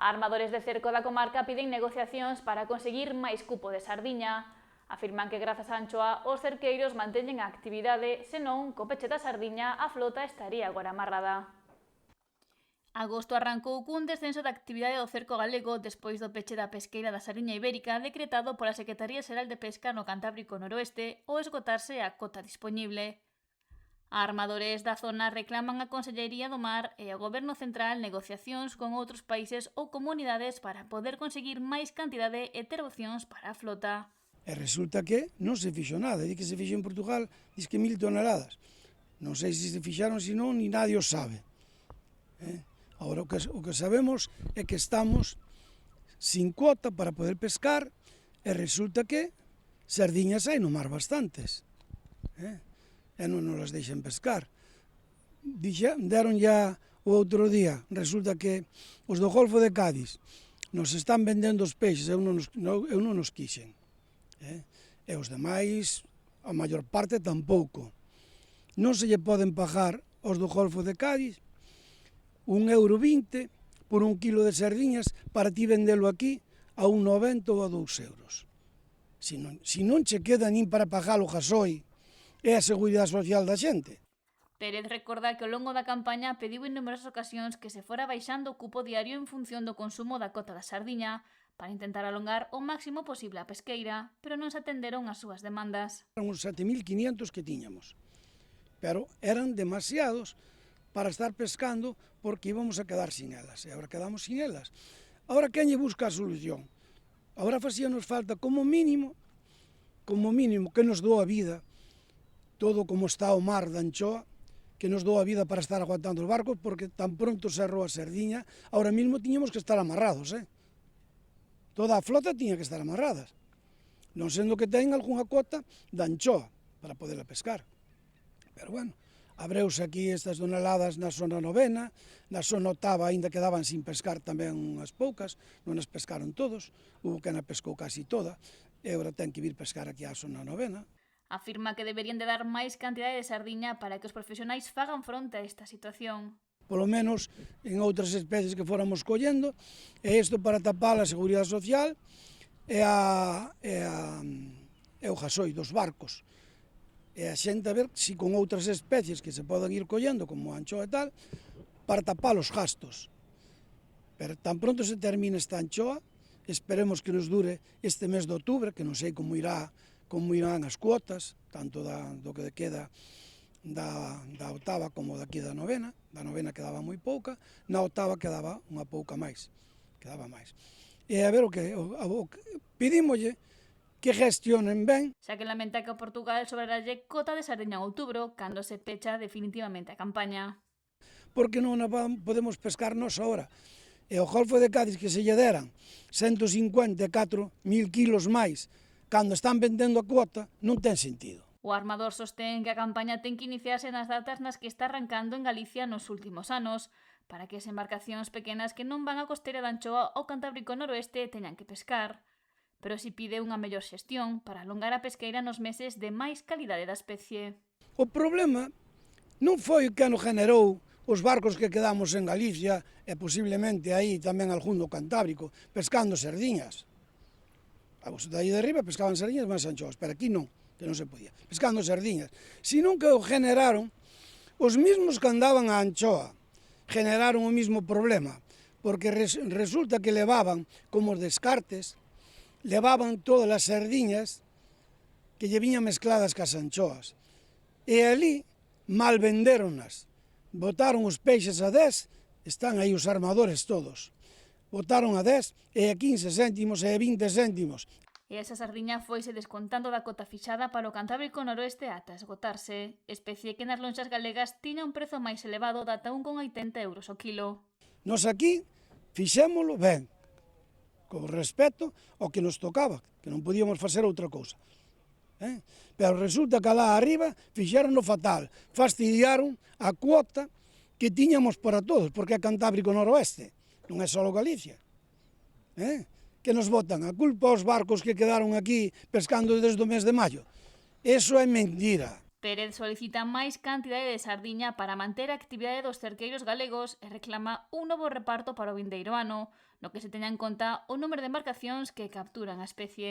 Armadores de cerco da comarca piden negociacións para conseguir máis cupo de sardiña. Afirman que grazas á anchoa os cerqueiros manteñen a actividade, senón co peche da sardiña a flota estaría agora amarrada. Agosto arrancou cun descenso da actividade do cerco galego despois do peche da pesqueira da sardiña ibérica decretado pola Secretaría Xeral de Pesca no Cantábrico Noroeste ao esgotarse a cota dispoñible. Armadores da zona reclaman a Consellería do Mar e ao Goberno Central negociacións con outros países ou comunidades para poder conseguir máis cantidade e ter opcións para a flota. E resulta que non se fixo nada, di que se fixo en Portugal, diz que 1000 toneladas. Non sei se fixaron, se non, ni nadie o sabe. Agora, o que sabemos é que estamos sin cuota para poder pescar e resulta que sardiñas hai no mar bastantes. E non nos las deixan pescar. Deron ya o outro día, resulta que os do Golfo de Cádiz nos están vendendo os peixes, eu non nos quixen. E os demais, a maior parte tampouco. Non se lle poden pagar aos do Golfo de Cádiz 1,20 € por 1 kilo de sardiñas para ti vendelo aquí a 1,90 ou a 2 euros. Se non che queda nin para pagar o gasoi e a seguridade social da xente. Pérez recorda que ao longo da campaña pediu en numerosas ocasións que se fora baixando o cupo diario en función do consumo da cota da sardiña para intentar alongar o máximo posible a pesqueira, pero non se atenderon as súas demandas. Eran uns 7.500 que tiñamos, pero eran demasiados para estar pescando porque íbamos a quedar sin elas, e agora quedamos sin elas. Agora quen lle busca a solución? Agora facíanos falta como mínimo que nos dou a vida, todo como está o mar da Anchoa, que nos dou a vida para estar aguantando os barcos, porque tan pronto cerrou a sardiña, ahora mismo tiñamos que estar amarrados, Toda a flota tiña que estar amarradas, non sendo que ten algunha cota da Anchoa para poderla pescar. Pero bueno, abreuse aquí estas toneladas na zona novena, na zona octava aínda quedaban sin pescar tamén unhas poucas, non as pescaron todos, hubo que na pescou casi toda, e agora ten que vir pescar aquí á zona novena. Afirma que deberían de dar máis cantidade de sardiña para que os profesionais fagan fronte a esta situación. Polo menos en outras especies que fóramos collendo, e isto para tapar a seguridade social e o gasoi dos barcos. E a xente a ver se con outras especies que se poden ir collendo, como a anchoa e tal, para tapar os gastos. Pero tan pronto se termine esta anchoa, esperemos que nos dure este mes de outubro, que non sei como irán as cuotas, tanto do que queda da octava como daqui da novena. Da novena quedaba moi pouca, na octava quedaba unha pouca máis, E a ver o que pedímolle que gestionen ben. Xa que lamenta que a Portugal sobraralle cota de sardiña en outubro, cando se pecha definitivamente a campaña. Porque non podemos pescar nos ahora. E o Golfo de Cádiz que se lle deran 154.000 kilos máis, cando están vendendo a cuota, non ten sentido. O armador sostén que a campaña ten que iniciarse nas datas nas que está arrancando en Galicia nos últimos anos, para que as embarcacións pequenas que non van á costeira da Anchoa ou Cantábrico Noroeste teñan que pescar. Pero si pide unha mellor xestión para alongar a pesqueira nos meses de máis calidade da especie. O problema non foi o que nos generou os barcos que quedamos en Galicia e posiblemente aí tamén algún do Cantábrico, pescando sardiñas. Vamos, de aí de arriba pescaban sardiñas máis anchoas, pero aquí non, que non se podía, pescando sardiñas. Sino que o generaron os mismos que andaban a anchoa, generaron o mismo problema, porque resulta que levaban como os descartes, levaban todas as sardiñas que lle viñan mezcladas cas anchoas. E ali mal vendéronnas, botaron os peixes a 10, están aí os armadores todos, botaron a 10 e a 15 céntimos e a 20 céntimos. E esa sardiña foise descontando da cota fixada para o Cantábrico Noroeste ata esgotarse, especie que nas lonxas galegas tiña un prezo máis elevado de ata 1,80 € o kilo. Nos aquí fixémolo ben, con respeto ao que nos tocaba, que non podíamos facer outra cousa. Pero resulta que alá arriba fixeron fatal, fastidiaron a cuota que tiñamos para todos, porque é Cantábrico Noroeste, non é só Galicia. Que nos botan a culpa aos barcos que quedaron aquí pescando desde o mes de maio. Eso é mentira. Pérez solicita máis cantidade de sardiña para manter a actividade dos cerqueiros galegos e reclama un novo reparto para o vindeiro ano, no que se teña en conta o número de embarcacións que capturan a especie.